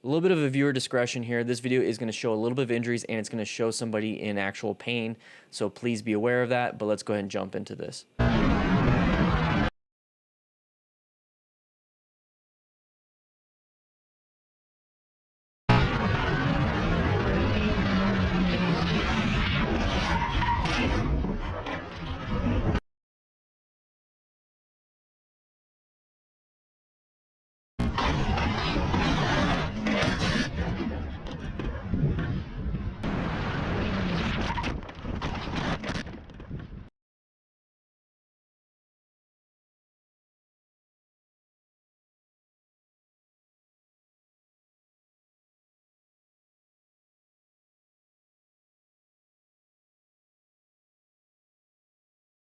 A little bit of a viewer discretion here. This video is going to show a little bit of injuries and it's going to show somebody in actual pain. So please be aware of that, but let's go ahead and jump into this.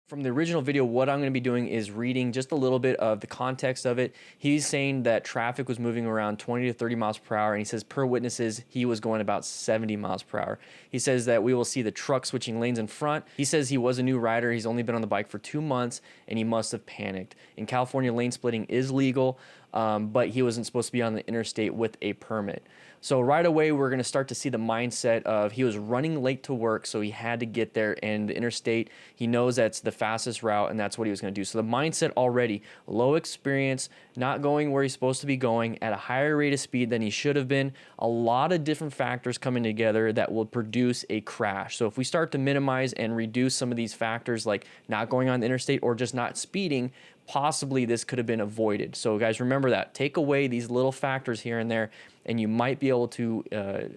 From the original video, what I'm going to be doing is reading just a little bit of the context of it. He's saying that traffic was moving around 20 to 30 miles per hour, and he says per witnesses, he was going about 70 miles per hour. He says that we will see the truck switching lanes in front. He says he was a new rider. He's only been on the bike for 2 months, and he must have panicked. In California, lane splitting is legal, but he wasn't supposed to be on the interstate with a permit. So right away, we're going to start to see the mindset of he was running late to work, so he had to get there, and the interstate, he knows that's the fastest route, and that's what he was going to do. So the mindset already, low experience, not going where he's supposed to be going, at a higher rate of speed than he should have been. A lot of different factors coming together that will produce a crash. So if we start to minimize and reduce some of these factors, like not going on the interstate or just not speeding, possibly this could have been avoided. So guys, remember that. Take away these little factors here and there, and you might be able to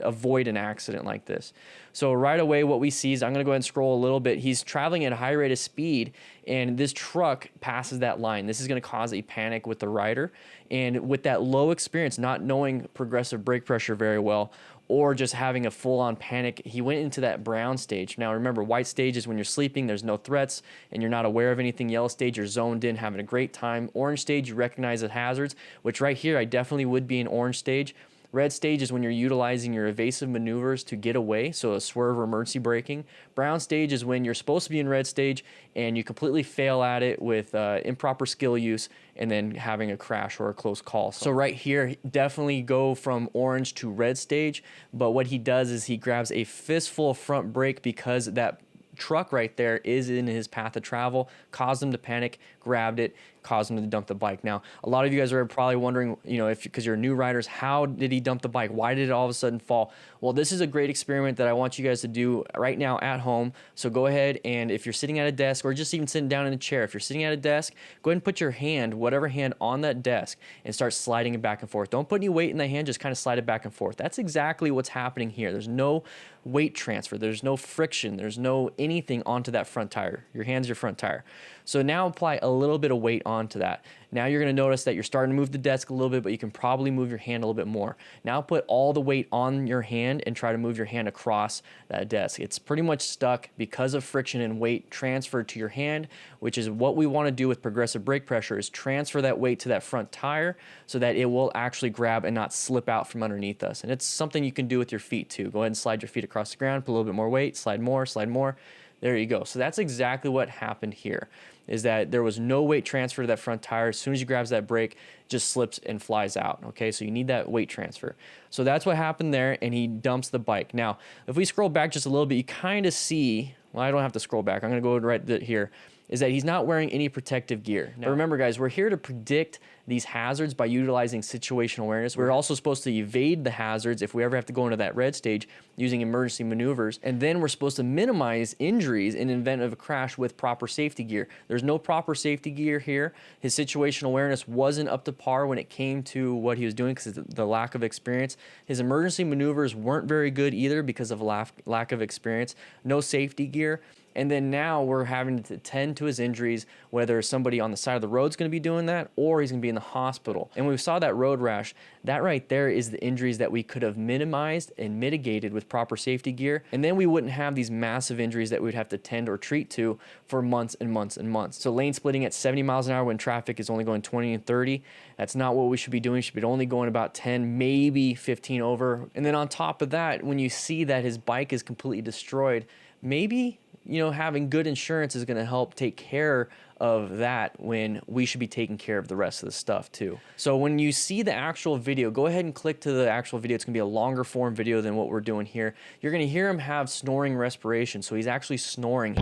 avoid an accident like this. So right away, what we see is, I'm going to go ahead and scroll a little bit. He's traveling at a high rate of speed, and this truck passes that line. This is going to cause a panic with the rider. And with that low experience, not knowing progressive brake pressure very well, or just having a full-on panic, he went into that brown stage. Now remember, white stage is when you're sleeping, there's no threats, and you're not aware of anything. Yellow stage, you're zoned in, having a great time. Orange stage, you recognize the hazards, which right here, I definitely would be in orange stage. Red stage is when you're utilizing your evasive maneuvers to get away, so a swerve or emergency braking. Brown stage is when you're supposed to be in red stage and you completely fail at it with improper skill use and then having a crash or a close call. So right here, definitely go from orange to red stage, but what he does is he grabs a fistful of front brake because that truck right there is in his path of travel, caused him to panic, grabbed it, caused him to dump the bike. Now, a lot of you guys are probably wondering, you know, because you're new riders, how did he dump the bike? Why did it all of a sudden fall? Well, this is a great experiment that I want you guys to do right now at home. So go ahead, and if you're sitting at a desk or just even sitting down in a chair, if you're sitting at a desk, go ahead and put your hand, whatever hand, on that desk and start sliding it back and forth. Don't put any weight in the hand, just kind of slide it back and forth. That's exactly what's happening here. There's no weight transfer. There's no friction. There's no anything onto that front tire. Your hand's your front tire. So now apply a little bit of weight onto that. Now you're going to notice that you're starting to move the desk a little bit, but you can probably move your hand a little bit more. Now put all the weight on your hand and try to move your hand across that desk. It's pretty much stuck because of friction and weight transferred to your hand, which is what we want to do with progressive brake pressure, is transfer that weight to that front tire so that it will actually grab and not slip out from underneath us. And it's something you can do with your feet too. Go ahead and slide your feet across the ground, put a little bit more weight, slide more, slide more. There you go. So that's exactly what happened here, is that there was no weight transfer to that front tire. As soon as you grabs that brake, just slips and flies out. Okay, so you need that weight transfer. So that's what happened there, and he dumps the bike. Now, if we scroll back just a little bit, you kind of see, well, I don't have to scroll back. I'm going to go right here, is that he's not wearing any protective gear. Now, remember, guys, we're here to predict these hazards by utilizing situational awareness. We're also supposed to evade the hazards if we ever have to go into that red stage using emergency maneuvers. And then we're supposed to minimize injuries in the event of a crash with proper safety gear. There's no proper safety gear here. His situational awareness wasn't up to par when it came to what he was doing because of the lack of experience. His emergency maneuvers weren't very good either because of lack of experience. No safety gear. And then now we're having to tend to his injuries, whether somebody on the side of the road is going to be doing that or he's going to be in the hospital. And we saw that road rash. That right there is the injuries that we could have minimized and mitigated with proper safety gear. And then we wouldn't have these massive injuries that we'd have to tend or treat to for months and months and months. So lane splitting at 70 miles an hour when traffic is only going 20 and 30, that's not what we should be doing. We should be only going about 10, maybe 15 over. And then on top of that, when you see that his bike is completely destroyed, maybe, you know, having good insurance is going to help take care of that when we should be taking care of the rest of the stuff too. So when you see the actual video, go ahead and click to the actual video. It's gonna be a longer form video than what we're doing here. You're gonna hear him have snoring respiration. So he's actually snoring.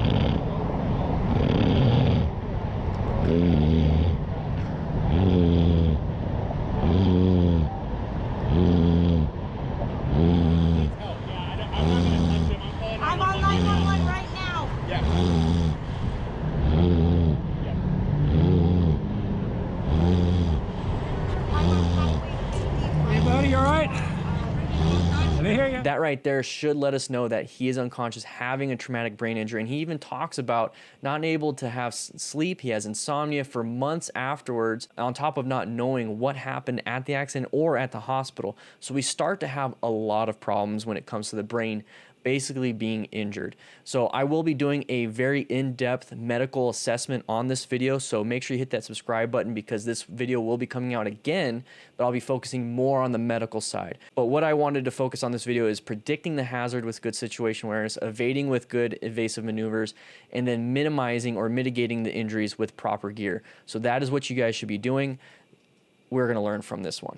I'm on 911 right now. Yeah. Hey, buddy, you all right? Let me hear you. That right there should let us know that he is unconscious, having a traumatic brain injury. And he even talks about not able to have sleep. He has insomnia for months afterwards, on top of not knowing what happened at the accident or at the hospital. So we start to have a lot of problems when it comes to the brain basically being injured. So I will be doing a very in-depth medical assessment on this video, so make sure you hit that subscribe button because this video will be coming out again, but I'll be focusing more on the medical side. But what I wanted to focus on this video is predicting the hazard with good situation awareness, evading with good evasive maneuvers, and then minimizing or mitigating the injuries with proper gear. So that is what you guys should be doing. We're going to learn from this one.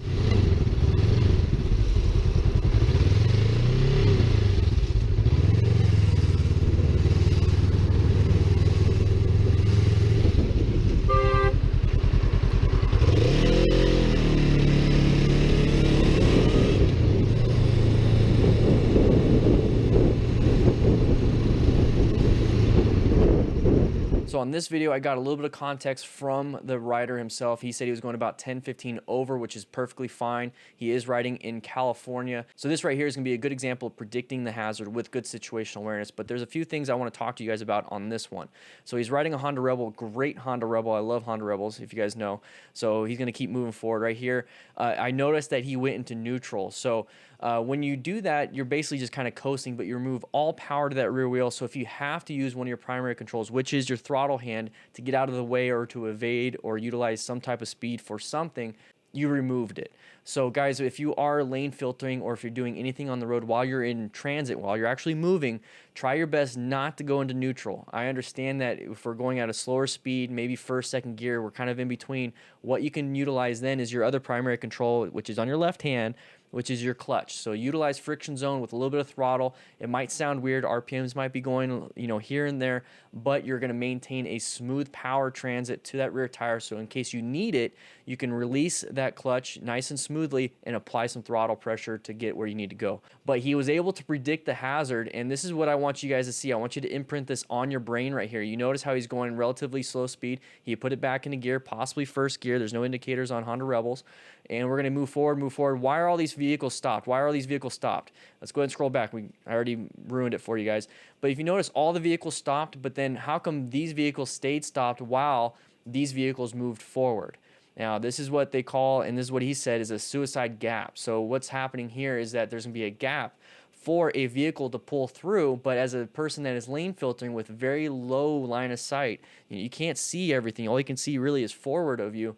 So on this video, I got a little bit of context from the rider himself. He said he was going about 10-15 over, which is perfectly fine. He is riding in California. So this right here is going to be a good example of predicting the hazard with good situational awareness. But there's a few things I want to talk to you guys about on this one. So he's riding a Honda Rebel, great Honda Rebel. I love Honda Rebels, if you guys know. So he's going to keep moving forward right here. I noticed that he went into neutral. So when you do that, you're basically just kind of coasting, but you remove all power to that rear wheel. So if you have to use one of your primary controls, which is your throttle hand, to get out of the way or to evade or utilize some type of speed for something, you removed it. So guys, if you are lane filtering or if you're doing anything on the road while you're in transit, while you're actually moving, try your best not to go into neutral. I understand that if we're going at a slower speed, maybe first, second gear, we're kind of in between. What you can utilize then is your other primary control, which is on your left hand, which is your clutch. So utilize friction zone with a little bit of throttle. It might sound weird, RPMs might be going, here and there, but you're gonna maintain a smooth power transit to that rear tire. So in case you need it, you can release that clutch nice and smoothly and apply some throttle pressure to get where you need to go. But he was able to predict the hazard, and this is what I want you guys to see. I want you to imprint this on your brain right here. You notice how he's going relatively slow speed. He put it back into gear, possibly first gear. There's no indicators on Honda Rebels. And we're gonna move forward, move forward. Why are all these vehicles stopped? Why are all these vehicles stopped? Let's go ahead and scroll back. I already ruined it for you guys. But if you notice, all the vehicles stopped, but then how come these vehicles stayed stopped while these vehicles moved forward? Now, this is what they call, and this is what he said, is a suicide gap. So what's happening here is that there's gonna be a gap for a vehicle to pull through, but as a person that is lane filtering with very low line of sight, you can't see everything. All you can see really is forward of you.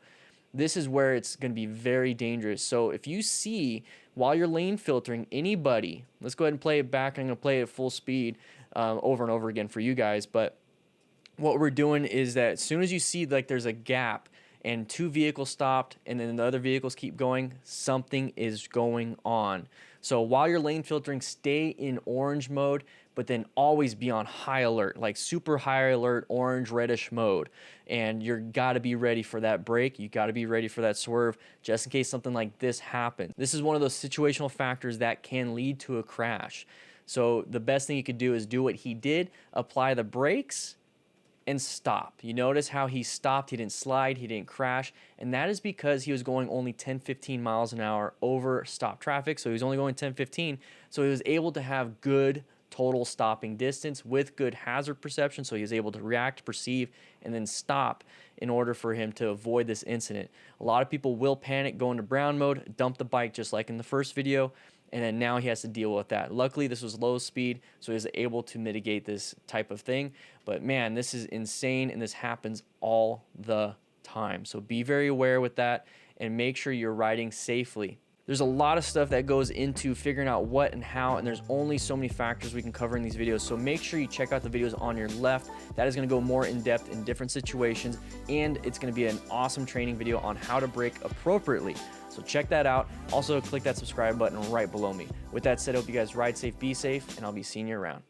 This is where it's going to be very dangerous. So if you see, while you're lane filtering, anybody, let's go ahead and play it back. I'm going to play it at full speed over and over again for you guys. But what we're doing is that as soon as you see like there's a gap and two vehicles stopped and then the other vehicles keep going, something is going on. So while you're lane filtering, stay in orange mode, but then always be on high alert, like super high alert, orange, reddish mode. And you're gotta be ready for that brake. You gotta be ready for that swerve, just in case something like this happens. This is one of those situational factors that can lead to a crash. So the best thing you could do is do what he did, apply the brakes, and stop. You notice how he stopped, he didn't slide, he didn't crash, and that is because he was going only 10-15 miles an hour over stop traffic. So he was only going 10-15, so he was able to have good total stopping distance with good hazard perception, so he was able to react, perceive, and then stop in order for him to avoid this incident. A lot of people will panic, go into brown mode, dump the bike just like in the first video, and then now he has to deal with that. Luckily, this was low speed, so he was able to mitigate this type of thing. But man, this is insane, and this happens all the time. So be very aware with that, and make sure you're riding safely. There's a lot of stuff that goes into figuring out what and how, and there's only so many factors we can cover in these videos. So make sure you check out the videos on your left. That is gonna go more in depth in different situations, and it's gonna be an awesome training video on how to brake appropriately. So check that out. Also click that subscribe button right below me. With that said, I hope you guys ride safe, be safe, and I'll be seeing you around.